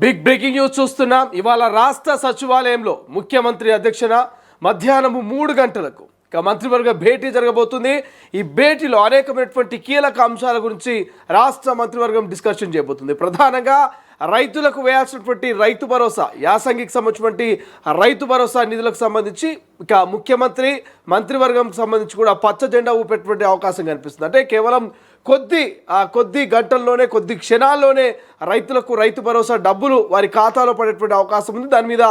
Big breaking news చూస్తున్నాం. ఇవాళ రాష్ట్ర సచివాలయంలో ముఖ్యమంత్రి అధ్యక్షన మధ్యాహ్నం 3 గంటలకు ఇక మంత్రివర్గ భేటీ జరగబోతుంది. ఈ భేటీలో అనేకమైనటువంటి కీలక అంశాల గురించి రాష్ట్ర మంత్రివర్గం డిస్కషన్ చేయబోతుంది. ప్రధానంగా రైతులకు వేయాల్సినటువంటి రైతు భరోసా, యాసంగికి సంబంధించినటువంటి రైతు భరోసా నిధులకు సంబంధించి ఇక ముఖ్యమంత్రి మంత్రివర్గం సంబంధించి కూడా పచ్చ జెండా ఊపేటువంటి అవకాశం కనిపిస్తుంది. అంటే కేవలం కొద్ది గంటల్లోనే, కొద్ది క్షణాల్లోనే రైతులకు రైతు భరోసా డబ్బులు వారి ఖాతాలో పడేటువంటి అవకాశం ఉంది. దాని మీద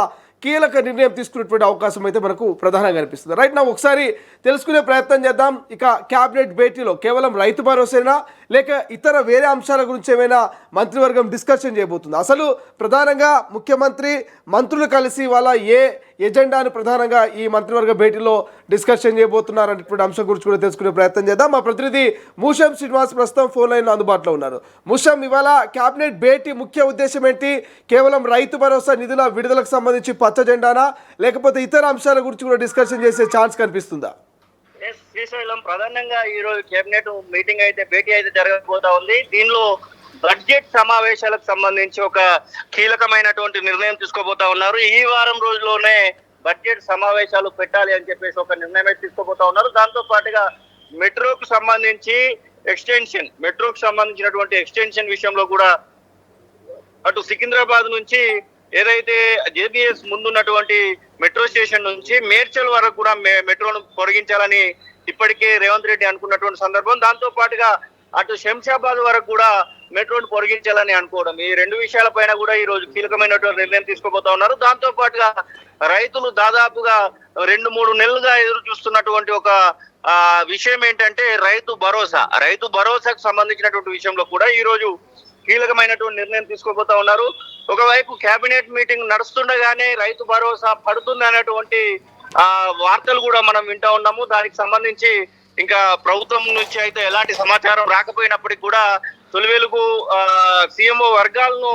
కీలక నిర్ణయం తీసుకునేటువంటి అవకాశం అయితే మనకు ప్రధానంగా కనిపిస్తుంది. రైట్ నా ఒకసారి తెలుసుకునే ప్రయత్నం చేద్దాం. ఇక క్యాబినెట్ భేటీలో కేవలం రైతు భరోసేనా లేక ఇతర వేరే అంశాల గురించి ఏమైనా మంత్రివర్గం డిస్కషన్ చేయబోతుంది? అసలు ప్రధానంగా ముఖ్యమంత్రి మంత్రులు కలిసి వాళ్ళ ఏ ఎజెండాను ప్రధానంగా ఈ మంత్రివర్గ భేటీలో డిస్కషన్ చేయబోతున్నారు అనేటువంటి అంశం గురించి కూడా తెలుసుకునే ప్రయత్నం చేద్దాం. మా ప్రతినిధి మూషం శ్రీనివాస్ ప్రస్తుతం ఫోన్ లైన్లో అందుబాటులో ఉన్నారు. మూషం, ఇవాళ క్యాబినెట్ భేటీ ముఖ్య ఉద్దేశం ఏంటి? కేవలం రైతు భరోసా నిధుల విడుదలకు సంబంధించి పచ్చ జెండానా లేకపోతే ఇతర అంశాల గురించి కూడా డిస్కషన్ చేసే ఛాన్స్ కనిపిస్తుందా? శ్రీశైలం, ప్రధానంగా ఈ రోజు కేబినెట్ మీటింగ్ అయితే భేటీ అయితే జరగబోతా ఉంది. దీనిలో బడ్జెట్ సమావేశాలకు సంబంధించి ఒక కీలకమైనటువంటి నిర్ణయం తీసుకోబోతా ఉన్నారు. ఈ వారం రోజుల్లోనే బడ్జెట్ సమావేశాలు పెట్టాలి అని చెప్పేసి ఒక నిర్ణయం అయితే తీసుకోబోతా ఉన్నారు. దాంతో పాటుగా మెట్రోకు సంబంధించినటువంటి ఎక్స్టెన్షన్ విషయంలో కూడా అటు సికింద్రాబాద్ నుంచి ఏదైతే జేబీఎస్ ముందున్నటువంటి మెట్రో స్టేషన్ నుంచి మేడ్చల్ వరకు కూడా మెట్రోను పొడిగించాలని ఇప్పటికే రేవంత్ రెడ్డి అనుకున్నటువంటి సందర్భం. దాంతో పాటుగా అటు శంషాబాద్ వరకు కూడా మెట్రోను పొడిగించాలని అనుకోవడం, ఈ రెండు విషయాలపైన కూడా ఈ రోజు కీలకమైనటువంటి నిర్ణయం తీసుకోబోతా ఉన్నారు. దాంతో పాటుగా రైతులు దాదాపుగా 2-3 నెలలుగా ఎదురు చూస్తున్నటువంటి ఒక విషయం ఏంటంటే రైతు భరోసాకు సంబంధించినటువంటి విషయంలో కూడా ఈ రోజు కీలకమైనటువంటి నిర్ణయం తీసుకోబోతా ఉన్నారు. ఒకవైపు కేబినెట్ మీటింగ్ నడుస్తుండగానే రైతు భరోసా పడుతుంది అనేటువంటి వార్తలు కూడా మనం వింటా ఉన్నాము. దానికి సంబంధించి ఇంకా ప్రభుత్వం నుంచి అయితే ఎలాంటి సమాచారం రాకపోయినప్పటికీ కూడా తొలి వెలుగు సీఎంఓ వర్గాలను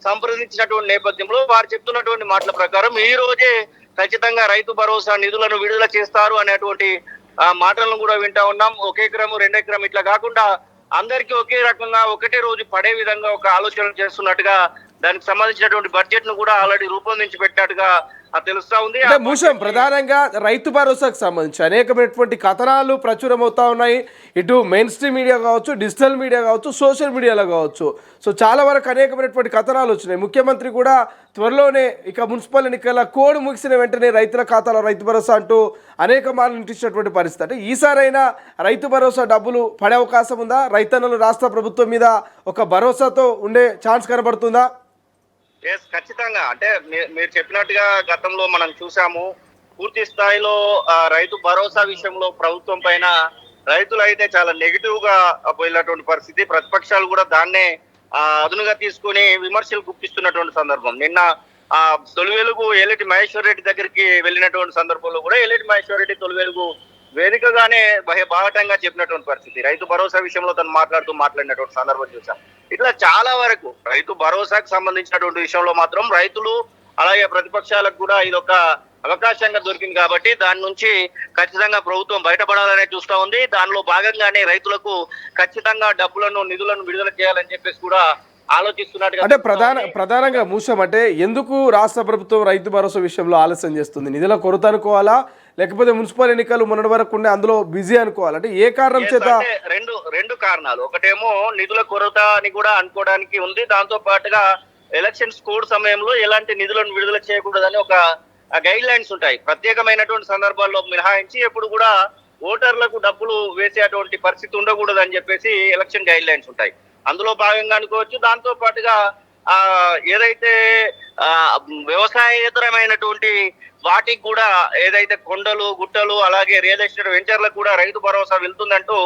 సంప్రదించినటువంటి నేపథ్యంలో వారు చెప్తున్నటువంటి మాటల ప్రకారం ఈ రోజే ఖచ్చితంగా రైతు భరోసా నిధులను విడుదల చేస్తారు అనేటువంటి మాటలను కూడా వింటా ఉన్నాం. 1 ఎకరం 2 ఎకరం ఇట్లా కాకుండా అందరికీ ఒకే రకంగా ఒకటే రోజు పడే విధంగా ఒక ఆలోచన చేస్తున్నట్టుగా దానికి సంబంధించినటువంటి బడ్జెట్ ను కూడా ఆల్రెడీ రూపొందించి పెట్టినట్టుగా తెలుస్తా ఉంది. మూషం, ప్రధానంగా రైతు భరోసాకు సంబంధించి అనేకమైనటువంటి కథనాలు ప్రచురం అవుతా ఉన్నాయి. ఇటు మెయిన్ స్ట్రీమ్ మీడియా కావచ్చు, డిజిటల్ మీడియా కావచ్చు, సోషల్ మీడియాలో కావచ్చు. సో చాలా వరకు అనేకమైనటువంటి కథనాలు వచ్చినాయి. ముఖ్యమంత్రి కూడా త్వరలోనే ఇక మున్సిపల్ ఎన్నికల కోడ్ ముగిసిన వెంటనే రైతుల ఖాతాలో రైతు భరోసా అంటూ అనేక మార్లు ఇంటించినటువంటి పరిస్థితి. అంటే ఈసారైనా రైతు భరోసా డబ్బులు పడే అవకాశం ఉందా? రైతన్నలు రాష్ట్ర ప్రభుత్వం మీద ఒక భరోసాతో ఉండే ఛాన్స్ కనబడుతుందా? ఖచ్చితంగా. అంటే మీరు చెప్పినట్టుగా గతంలో మనం చూసాము, పూర్తి స్థాయిలో రైతు భరోసా విషయంలో ప్రభుత్వం పైన రైతులు అయితే చాలా నెగిటివ్ గా పోయినటువంటి పరిస్థితి. ప్రతిపక్షాలు కూడా దాన్నే అదునుగా తీసుకుని విమర్శలు గుప్పిస్తున్నటువంటి సందర్భం. నిన్న తొలి వెలుగు ఏలేటి మహేశ్వర్ రెడ్డి దగ్గరికి వెళ్ళినటువంటి సందర్భంలో కూడా ఏలేటి మహేశ్వర్ రెడ్డి తొలి వెలుగు వేదికగానే బాహటంగా చెప్పినటువంటి పరిస్థితి. రైతు భరోసా విషయంలో తను మాట్లాడినటువంటి సందర్భం చూసాం. ఇట్లా చాలా వరకు రైతు భరోసాకు సంబంధించినటువంటి విషయంలో మాత్రం రైతులు అలాగే ప్రతిపక్షాలకు కూడా ఇది ఒక అవకాశంగా దొరికింది కాబట్టి దాని నుంచి ఖచ్చితంగా ప్రభుత్వం బయటపడాలనే చూస్తా ఉంది. దానిలో భాగంగానే రైతులకు ఖచ్చితంగా నిధులను విడుదల చేయాలని చెప్పేసి కూడా ఆలోచిస్తున్నట్టుగా. అంటే ప్రధానంగా మూషం, అంటే ఎందుకు రాష్ట్ర ప్రభుత్వం రైతు భరోసా విషయంలో ఆలస్యం చేస్తుంది? నిధుల కొరత అనుకోవాలా లేకపోతే మున్సిపల్ ఎన్నికలు మొన్నటి వరకు ఉండే అందులో బిజీ అనుకోవాలి? అంటే ఏ కారణం చేత? రెండు కారణాలు. ఒకటేమో నిధుల కొరత అని కూడా అనుకోవడానికి ఉంది. దాంతో పాటుగా ఎలక్షన్స్ కోడ్ సమయంలో ఎలాంటి నిధులను విడుదల చేయకూడదని ఒక గైడ్ లైన్స్ ఉంటాయి. ప్రత్యేకమైనటువంటి సందర్భాల్లో మినహాయించి ఎప్పుడు కూడా ఓటర్లకు డబ్బులు వేసేటువంటి పరిస్థితి ఉండకూడదు అని చెప్పేసి ఎలక్షన్ గైడ్ లైన్స్ ఉంటాయి. అందులో భాగంగా అనుకోవచ్చు. దాంతో పాటుగా ఏదైతే వ్యవసాయేతరమైనటువంటి వాటికి కూడా ఏదైతే కొండలు గుట్టలు అలాగే రియల్ ఎస్టేట్ వెంచర్లకు కూడా రైతు భరోసా వెళ్తుందంటూ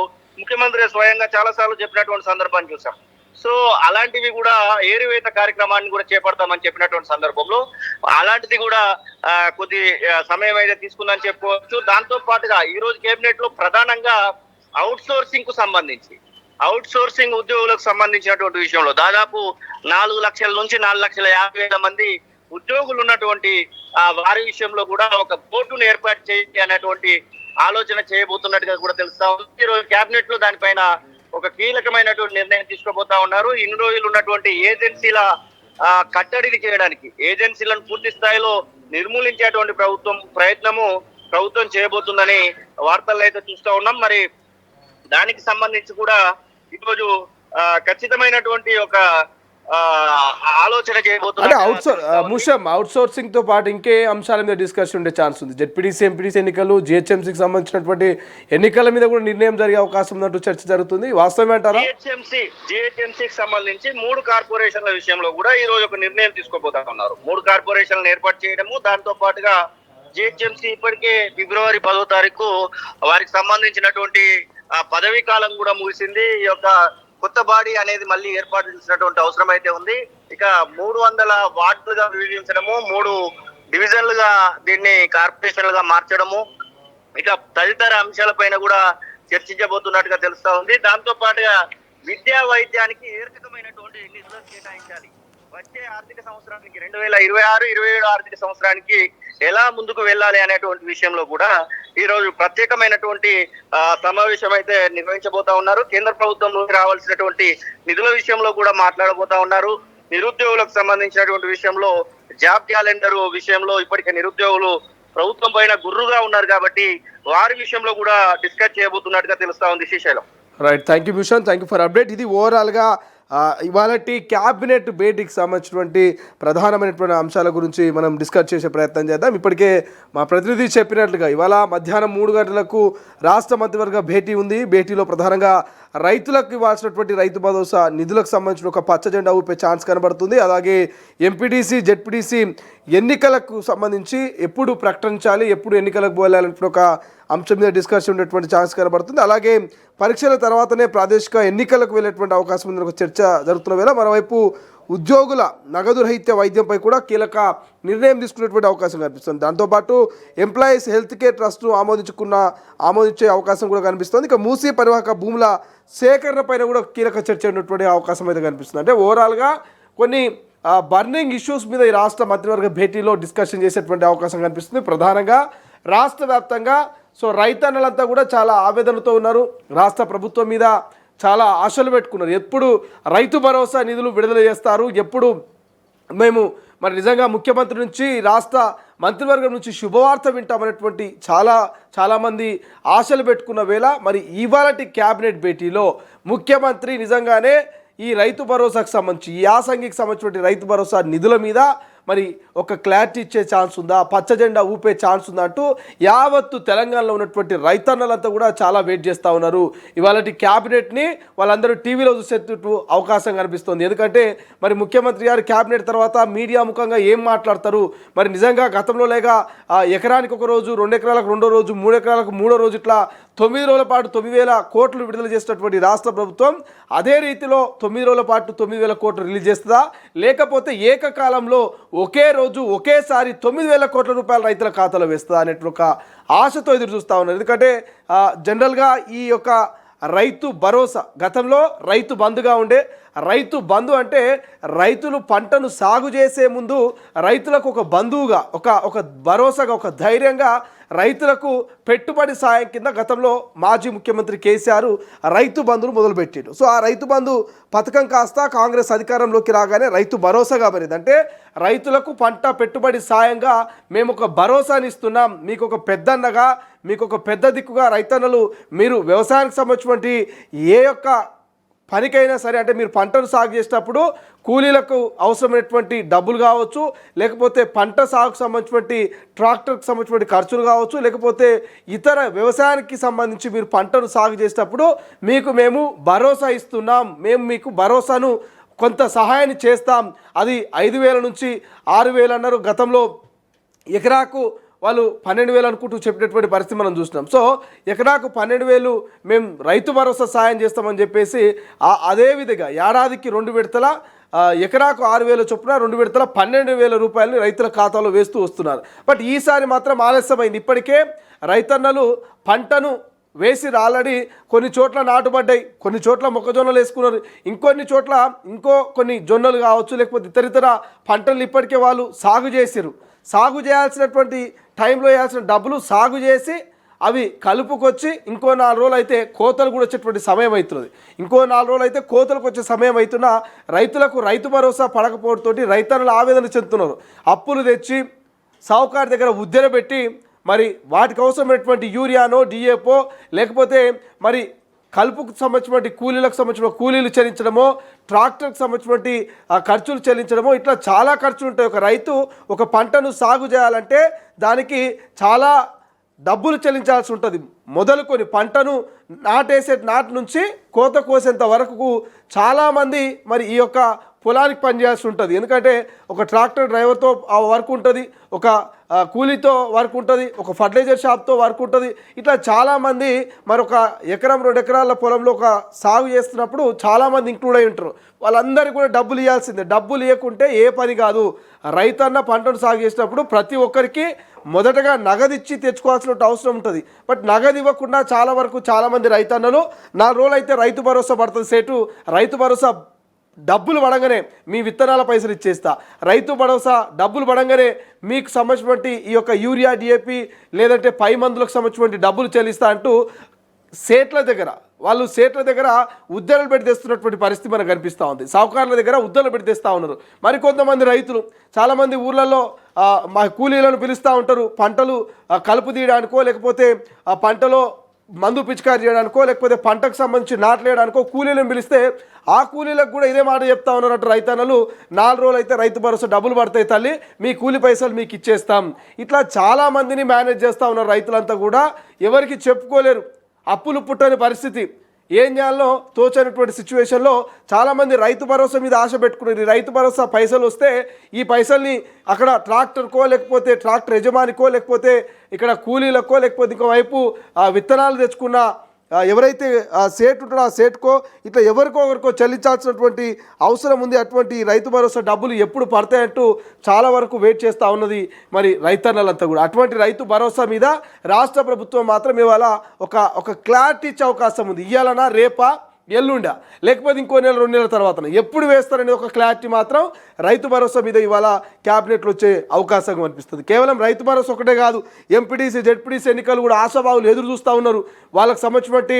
ముఖ్యమంత్రి స్వయంగా చాలా సార్లు చెప్పినటువంటి సందర్భాన్ని చూసాం. సో అలాంటివి కూడా ఏరువేత కార్యక్రమాన్ని కూడా చేపడతామని చెప్పినటువంటి సందర్భంలో అలాంటిది కూడా కొద్ది సమయం అయితే తీసుకుందని చెప్పుకోవచ్చు. దాంతో పాటుగా ఈ రోజు కేబినెట్ లో ప్రధానంగా అవుట్ సోర్సింగ్ ఉద్యోగులకు సంబంధించినటువంటి విషయంలో దాదాపు 4 లక్షల నుంచి 4,50,000 మంది ఉద్యోగులు ఉన్నటువంటి వారి విషయంలో కూడా ఒక బోర్డును ఏర్పాటు చేయాలి అనేటువంటి ఆలోచన చేయబోతున్నట్టుగా కూడా తెలుస్తా ఉంది. ఈరోజు కేబినెట్ లో దానిపైన ఒక కీలకమైనటువంటి నిర్ణయం తీసుకోబోతా ఉన్నారు. ఇన్ని రోజులు ఉన్నటువంటి ఏజెన్సీల కట్టడిని చేయడానికి ఏజెన్సీలను పూర్తి స్థాయిలో నిర్మూలించేటువంటి ప్రభుత్వం చేయబోతుందని వార్తల్లో అయితే చూస్తూ ఉన్నాం. మరి దానికి సంబంధించి కూడా ఈరోజు ఖచ్చితమైనటువంటి ఒక ఆలోచన అంటే అవుట్ సోర్సింగ్ తో పాటు ఇంకే అంశాల మీద డిస్కషన్ ఉండే ఛాన్స్ ఉంది. జెడ్పీటీసీ ఎంపీటీసీ ఎన్నికలు, జిహెచ్ఎంసీకి సంబంధించినటువంటి ఎన్నికల మీద కూడా నిర్ణయం జరిగే అవకాశం ఉన్నట్టు చర్చ జరుగుతుంది. వాస్తవమే అంటారా? జిహెచ్ఎంసీకి సంబంధించి 3 కార్పొరేషన్ల విషయంలో కూడా ఈ రోజు ఒక నిర్ణయం తీసుకోబోతా ఉన్నారు. 3 కార్పొరేషన్లను ఏర్పాటు చేయడము, దాంతో పాటుగా జిహెచ్ఎంసీ ఇప్పటికే ఫిబ్రవరి 10వ తారీఖు వారికి సంబంధించినటువంటి పదవీ కాలం కూడా ముగిసింది. ఈ యొక్క కొత్త బాడీ అనేది మళ్ళీ ఏర్పాటు చేసినటువంటి అవసరం అయితే ఉంది. ఇక 300 వార్డులుగా విభజించడము, 3 డివిజన్లుగా దీన్ని కార్పొరేషన్లుగా మార్చడము, ఇక తదితర అంశాలపైన కూడా చర్చించబోతున్నట్టుగా తెలుస్తా ఉంది. దాంతో పాటుగా విద్యా వైద్యానికి ఏ రకమైనటువంటి నిధులు కేటాయించాలి, వచ్చే ఆర్థిక సంవత్సరానికి 2026-27 ఆర్థిక సంవత్సరానికి ఎలా ముందుకు వెళ్ళాలి అనేటువంటి విషయంలో కూడా ఈ రోజు ప్రత్యేకమైనటువంటి సమావేశం అయితే నిర్వహించబోతా ఉన్నారు. కేంద్ర ప్రభుత్వం నుండి రావాల్సినటువంటి నిధుల విషయంలో కూడా మాట్లాడబోతా ఉన్నారు. నిరుద్యోగులకు సంబంధించినటువంటి విషయంలో జాబ్ క్యాలెండర్ విషయంలో ఇప్పటికే నిరుద్యోగులు ప్రభుత్వం పైన గుర్రుగా ఉన్నారు కాబట్టి వారి విషయంలో కూడా డిస్కస్ చేయబోతున్నట్టుగా తెలుస్తా ఉంది. Srisailam. Right, thank you Bhushan, thank you for update. ఇది ఓవరాల్గా ఇవాళ క్యాబినెట్ భేటీకి సంబంధించినటువంటి ప్రధానమైనటువంటి అంశాల గురించి మనం డిస్కస్ చేసే ప్రయత్నం చేద్దాం. ఇప్పటికే మా ప్రతినిధి చెప్పినట్లుగా ఇవాళ మధ్యాహ్నం 3 గంటలకు రాష్ట్ర మంత్రివర్గ భేటీ ఉంది. భేటీలో ప్రధానంగా రైతులకు ఇవ్వాల్సినటువంటి రైతు భరోసా నిధులకు సంబంధించిన ఒక పచ్చ జెండా ఊపే ఛాన్స్ కనబడుతుంది. అలాగే ఎంపీటీసీ, జెడ్పీటీసీ ఎన్నికలకు సంబంధించి ఎప్పుడు ప్రకటించాలి, ఎప్పుడు ఎన్నికలకు పోవాలంటే ఒక అంశం మీద డిస్కషన్ ఉండేటువంటి ఛాన్స్ కనబడుతుంది. అలాగే పరీక్షల తర్వాతనే ప్రాదేశిక ఎన్నికలకు వెళ్ళేటువంటి అవకాశం ఉందని ఒక చర్చ జరుగుతున్న వేళ మరోవైపు ఉద్యోగుల నగదు రహిత వైద్యంపై కూడా కీలక నిర్ణయం తీసుకునేటువంటి అవకాశం కనిపిస్తుంది. దాంతోపాటు ఎంప్లాయీస్ హెల్త్ కేర్ ట్రస్ట్ను ఆమోదించే అవకాశం కూడా కనిపిస్తుంది. ఇక మూసీ పరివాహక భూముల సేకరణ పైన కూడా కీలక చర్చ ఉన్నటువంటి అవకాశం అయితే కనిపిస్తుంది. అంటే ఓవరాల్గా కొన్ని బర్నింగ్ ఇష్యూస్ మీద ఈ రాష్ట్ర మంత్రివర్గ భేటీలో డిస్కషన్ చేసేటువంటి అవకాశం కనిపిస్తుంది. ప్రధానంగా రాష్ట్ర వ్యాప్తంగా రైతన్నలంతా కూడా చాలా ఆవేదనతో ఉన్నారు. రాష్ట్ర ప్రభుత్వం మీద చాలా ఆశలు పెట్టుకున్నారు. ఎప్పుడు రైతు భరోసా నిధులు విడుదల చేస్తారు, ఎప్పుడు మేము మరి నిజంగా ముఖ్యమంత్రి నుంచి రాష్ట్ర మంత్రివర్గం నుంచి శుభవార్త వింటామనేటువంటి చాలామంది ఆశలు పెట్టుకున్న వేళ మరి ఇవాళటి క్యాబినెట్ భేటీలో ముఖ్యమంత్రి నిజంగానే ఈ రైతు భరోసాకు సంబంధించి ఈ యాసంగికి సంబంధించిన రైతు భరోసా నిధుల మీద మరి ఒక క్లారిటీ ఇచ్చే ఛాన్స్ ఉందా, పచ్చ జెండా ఊపే ఛాన్స్ ఉందా అంటూ యావత్తు తెలంగాణలో ఉన్నటువంటి రైతన్నలంతా కూడా చాలా వెయిట్ చేస్తూ ఉన్నారు. ఇవాళ క్యాబినెట్ని వాళ్ళందరూ టీవీలో చూసేటట్టు అవకాశం కనిపిస్తుంది. ఎందుకంటే మరి ముఖ్యమంత్రి గారు క్యాబినెట్ తర్వాత మీడియా ముఖంగా ఏం మాట్లాడతారు, మరి నిజంగా గతంలో లేక ఎకరానికి ఒక రోజు, 2 ఎకరాలకు 2వ రోజు, 3 ఎకరాలకు 3వ రోజు ఇట్లా 9 రోజుల పాటు 9,000 కోట్లు విడుదల చేసినటువంటి రాష్ట్ర ప్రభుత్వం అదే రీతిలో 9 రోజుల పాటు 9,000 కోట్లు రిలీజ్ చేస్తుందా, లేకపోతే ఏకకాలంలో ఒకే రోజు ఒకేసారి 9,000 కోట్ల రూపాయల రైతుల ఖాతాలో వేస్తుందా అనేటువంటి ఒక ఆశతో ఎదురు చూస్తూ ఉన్నారు. ఎందుకంటే జనరల్గా ఈ యొక్క రైతు భరోసా గతంలో రైతు బంధుగా ఉండే, రైతు బంధు అంటే రైతులు పంటను సాగు చేసే ముందు రైతులకు ఒక బంధువుగా, ఒక భరోసాగా, ఒక ధైర్యంగా రైతులకు పెట్టుబడి సాయం కింద గతంలో మాజీ ముఖ్యమంత్రి కేసీఆర్ రైతు బంధును మొదలుపెట్టాడు. సో ఆ రైతు బంధు పథకం కాస్త కాంగ్రెస్ అధికారంలోకి రాగానే రైతు భరోసాగా మారింది. అంటే రైతులకు పంట పెట్టుబడి సాయంగా మేము ఒక భరోసాని ఇస్తున్నాం, మీకు ఒక పెద్దన్నగా, మీకు ఒక పెద్ద దిక్కుగా రైతన్నలు మీరు వ్యవసాయానికి సంబంధించినటువంటి ఏ యొక్క పనికైనా సరే, అంటే మీరు పంటను సాగు చేసేటప్పుడు కూలీలకు అవసరమైనటువంటి డబ్బులు కావచ్చు, లేకపోతే పంట సాగుకు సంబంధించినటువంటి ట్రాక్టర్కి సంబంధించినటువంటి ఖర్చులు కావచ్చు, లేకపోతే ఇతర వ్యవసాయానికి సంబంధించి మీరు పంటను సాగు చేసేటప్పుడు మేము భరోసా ఇస్తున్నాం, మేము మీకు భరోసాను కొంత సహాయాన్ని చేస్తాం. అది 5,000 నుంచి 6,000 అన్నారు. గతంలో ఎకరాకు వాళ్ళు 12,000 అనుకుంటూ చెప్పినటువంటి పరిస్థితి మనం చూసినాం. సో ఎకరాకు 12,000 మేము రైతు భరోసా సాయం చేస్తామని చెప్పేసి అదేవిధంగా ఏడాదికి 2 విడతల ఎకరాకు 6,000 చొప్పున 2 విడతల 12,000 రూపాయలని రైతుల ఖాతాలో వేస్తూ వస్తున్నారు. బట్ ఈసారి మాత్రం ఆలస్యమైంది. ఇప్పటికే రైతన్నలు పంటను వేసి ఆల్రెడీ కొన్ని చోట్ల నాటుబడ్డాయి, కొన్ని చోట్ల మొక్కజొన్నలు వేసుకున్నారు, ఇంకొన్ని చోట్ల కొన్ని జొన్నలు కావచ్చు, లేకపోతే ఇతరితర పంటలు ఇప్పటికే వాళ్ళు సాగు చేసారు. సాగు చేయాల్సినటువంటి టైంలో వేయాల్సిన డబ్బులు సాగు చేసి అవి కలుపుకొచ్చి ఇంకో 4 రోజులు అయితే కోతలు కూడా వచ్చేటువంటి సమయం అవుతుంది. ఇంకో 4 రోజులు అయితే కోతలకు వచ్చే సమయం అవుతున్నా రైతులకు రైతు భరోసా పడకపోవడంతో రైతన్నలు ఆవేదన చెందుతున్నారు. అప్పులు తెచ్చి సావుకారు దగ్గర ఉద్దెర పెట్టి మరి వాటికి అవసరమైనటువంటి యూరియానో డిఏపో లేకపోతే మరి కలుపుకు సంబంధించినటువంటి కూలీలకు సంబంధించిన కూలీలు చెల్లించడమో ట్రాక్టర్కి సంబంధించినటువంటి ఖర్చులు చెల్లించడమో ఇట్లా చాలా ఖర్చులు ఉంటాయి. ఒక రైతు ఒక పంటను సాగు చేయాలంటే దానికి చాలా డబ్బులు చెల్లించాల్సి ఉంటుంది. మొదలుకొని పంటను నాటి నుంచి కోత కోసేంత వరకు చాలామంది మరి ఈ యొక్క పొలానికి పనిచేయాల్సి ఉంటుంది. ఎందుకంటే ఒక ట్రాక్టర్ డ్రైవర్తో వర్క్ ఉంటుంది, ఒక కూలీతో వర్క్ ఉంటుంది, ఒక ఫర్టిలైజర్ షాప్తో వర్క్ ఉంటుంది. ఇట్లా చాలామంది మరొక ఎకరం 2 ఎకరాల పొలంలో ఒక సాగు చేస్తున్నప్పుడు చాలామంది ఇంక్లూడ్ అయి ఉంటారు. వాళ్ళందరికీ కూడా డబ్బులు ఇవ్వాల్సిందే. డబ్బులు ఇవ్వకుంటే ఏ పని కాదు. రైతన్న పంటను సాగు చేసినప్పుడు ప్రతి ఒక్కరికి మొదటగా నగదిచ్చి తెచ్చుకోవాల్సిన అవసరం ఉంటుంది. బట్ నగదు ఇవ్వకుండా చాలామంది రైతన్నలు 4 రోజులు అయితే రైతు భరోసా పడుతుంది సేటు, రైతు భరోసా డబ్బులు పడంగానే మీ విత్తనాల పైసలు ఇచ్చేస్తా, రైతు భరోసా డబ్బులు పడంగానే మీకు సంబంధించినటువంటి ఈ యొక్క యూరియా డిఏపి లేదంటే పై మందులకు సంబంధించినటువంటి డబ్బులు చెల్లిస్తా అంటూ సేట్ల దగ్గర ఉద్దెలు పెట్టి తెస్తున్నటువంటి పరిస్థితి మనకు కనిపిస్తూ ఉంది. సావుకారుల దగ్గర ఉద్దెలు పెట్టి తెస్తూ ఉన్నారు. మరికొంతమంది రైతులు చాలామంది ఊర్లలో మా కూలీలను పిలుస్తూ ఉంటారు. పంటలు కలుపు తీయడానికో లేకపోతే ఆ పంటలో మందు పిచికారి చేయడానికో లేకపోతే పంటకు సంబంధించి నాట్లేయడానికో కూలీలను పిలిస్తే ఆ కూలీలకు కూడా ఇదే మాట చెప్తా ఉన్నారట రైతన్నలు. 4 రోజులు అయితే రైతు భరోసా డబ్బులు పడతాయి తల్లి, మీ కూలి పైసలు మీకు ఇచ్చేస్తాం. ఇట్లా చాలామందిని మేనేజ్ చేస్తూ ఉన్నారు రైతులంతా కూడా. ఎవరికి చెప్పుకోలేరు, అప్పులు పుట్టని పరిస్థితి. ఏం చేయాలో తోచనటువంటి సిచ్యువేషన్లో చాలామంది రైతు భరోసా మీద ఆశ పెట్టుకున్నారు. ఈ రైతు భరోసా పైసలు వస్తే ఈ పైసల్ని అక్కడ ట్రాక్టర్కో లేకపోతే ట్రాక్టర్ యజమానికో లేకపోతే ఇక్కడ కూలీలకో లేకపోతే ఇంకోవైపు విత్తనాలు తెచ్చుకున్న ఎవరైతే సేట్ ఉంటాడో ఆ సేట్కో ఇట్లా ఎవరికో చెల్లించాల్సినటువంటి అవసరం ఉంది. అటువంటి రైతు భరోసా డబ్బులు ఎప్పుడు పడతాయంటూ చాలా వరకు వెయిట్ చేస్తూ ఉన్నది మరి రైతన్నలంతా కూడా. అటువంటి రైతు భరోసా మీద రాష్ట్ర ప్రభుత్వం మాత్రం ఇవాళ ఒక క్లారిటీ ఇచ్చే అవకాశం ఉంది. ఇవ్వాలన్నా రేపా ఎల్లుండా లేకపోతే ఇంకో నెల 2 నెలల తర్వాత ఎప్పుడు వేస్తారనేది ఒక క్లారిటీ మాత్రం రైతు భరోసా మీద ఇవాళ క్యాబినెట్లో వచ్చే అవకాశం అనిపిస్తుంది. కేవలం రైతు భరోసా ఒకటే కాదు, ఎంపీటీసీ జెడ్పీటీసీ ఎన్నికలు కూడా ఆశావాహులు ఎదురు చూస్తూ ఉన్నారు. వాళ్ళకు సంబంధించినటువంటి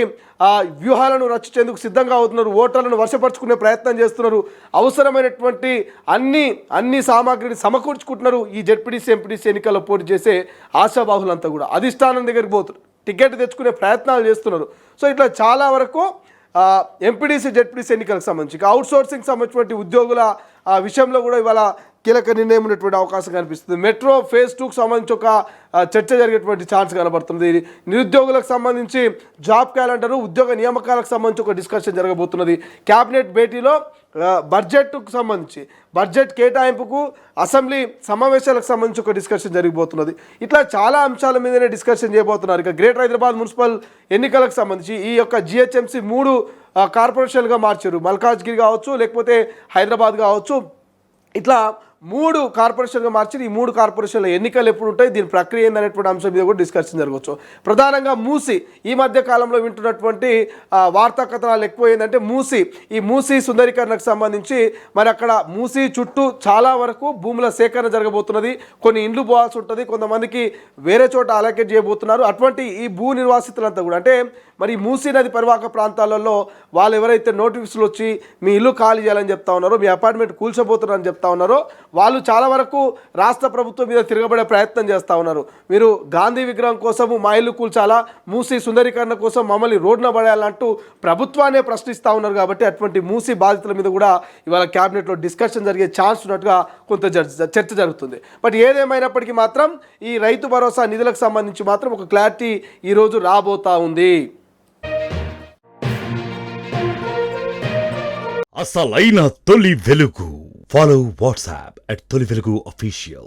వ్యూహాలను రచించేందుకు సిద్ధంగా అవుతున్నారు. ఓటర్లను వర్షపరుచుకునే ప్రయత్నం చేస్తున్నారు. అవసరమైనటువంటి అన్ని సామాగ్రిని సమకూర్చుకుంటున్నారు. ఈ జెడ్పీటీసీ ఎంపీటీసీ ఎన్నికల్లో పోటీ చేసే ఆశావాహులంతా కూడా అధిష్టానం దగ్గరికి పోతున్నారు, టికెట్ తెచ్చుకునే ప్రయత్నాలు చేస్తున్నారు. సో ఇట్లా చాలా వరకు ఎంపీడీసీ జెడ్పీటీసీ ఎన్నికలకు సంబంధించి అవుట్సోర్సింగ్ సంబంధించినటువంటి ఉద్యోగుల విషయంలో కూడా ఇవాళ కీలక నిర్ణయం ఉన్నటువంటి అవకాశం కనిపిస్తుంది. మెట్రో ఫేజ్ 2కు సంబంధించి ఒక చర్చ జరిగేటువంటి ఛాన్స్ కనబడుతుంది. నిరుద్యోగులకు సంబంధించి జాబ్ క్యాలెండరు ఉద్యోగ నియామకాలకు సంబంధించి ఒక డిస్కషన్ జరగబోతున్నది. క్యాబినెట్ భేటీలో బడ్జెట్కు సంబంధించి బడ్జెట్ కేటాయింపుకు అసెంబ్లీ సమావేశాలకు సంబంధించి ఒక డిస్కషన్ జరిగిపోతున్నది. ఇట్లా చాలా అంశాల మీదనే డిస్కషన్ చేయబోతున్నారు. ఇక గ్రేటర్ హైదరాబాద్ మున్సిపల్ ఎన్నికలకు సంబంధించి ఈ యొక్క జిహెచ్ఎంసీ 3 కార్పొరేషన్లుగా మార్చారు. మల్కాజ్గిరి కావచ్చు లేకపోతే హైదరాబాద్ కావచ్చు, ఇట్లా 3 కార్పొరేషన్గా మార్చి ఈ 3 కార్పొరేషన్ల ఎన్నికలు ఎప్పుడు ఉంటాయి, దీని ప్రక్రియ ఏందనేటువంటి అంశం మీద కూడా డిస్కషన్ జరగవచ్చు. ప్రధానంగా ఈ మధ్య కాలంలో వింటున్నటువంటి వార్తా కథనాలు ఎక్కువ ఏంటంటే ఈ మూసీ సుందరీకరణకు సంబంధించి మరి అక్కడ మూసీ చుట్టూ చాలా వరకు భూముల సేకరణ జరగబోతున్నది. కొన్ని ఇండ్లు పోవాల్సి ఉంటుంది, కొంతమందికి వేరే చోట అలొకేట్ చేయబోతున్నారు. అటువంటి ఈ భూ నిర్వాసితులంతా కూడా అంటే మరి మూసీ నది పరివాహక ప్రాంతాలలో వాళ్ళు ఎవరైతే నోటిఫికేషన్లు వచ్చి మీ ఇల్లు ఖాళీ చేయాలని చెప్తా ఉన్నారో, మీ అపార్ట్మెంట్ కూల్చబోతున్నారని చెప్తా ఉన్నారో, వాళ్ళు చాలా వరకు రాష్ట్ర ప్రభుత్వం మీద తిరగబడే ప్రయత్నం చేస్తూ ఉన్నారు. మీరు గాంధీ విగ్రహం కోసము మా ఇల్లు కూల్చాలా, మూసీ సుందరీకరణ కోసం మమ్మల్ని రోడ్డున పడేయాలంటూ ప్రభుత్వాన్ని ప్రశ్నిస్తూ ఉన్నారు. కాబట్టి అటువంటి మూసీ బాధితుల మీద కూడా ఇవాళ క్యాబినెట్లో డిస్కషన్ జరిగే ఛాన్స్ ఉన్నట్టుగా కొంత చర్చ జరుగుతుంది. బట్ ఏదేమైనప్పటికీ మాత్రం ఈ రైతు భరోసా నిధులకు సంబంధించి మాత్రం ఒక క్లారిటీ ఈరోజు రాబోతా ఉంది. అసలైన తొలి వెలుగు. ఫాలో వాట్సాప్ @తొలి వెలుగు official.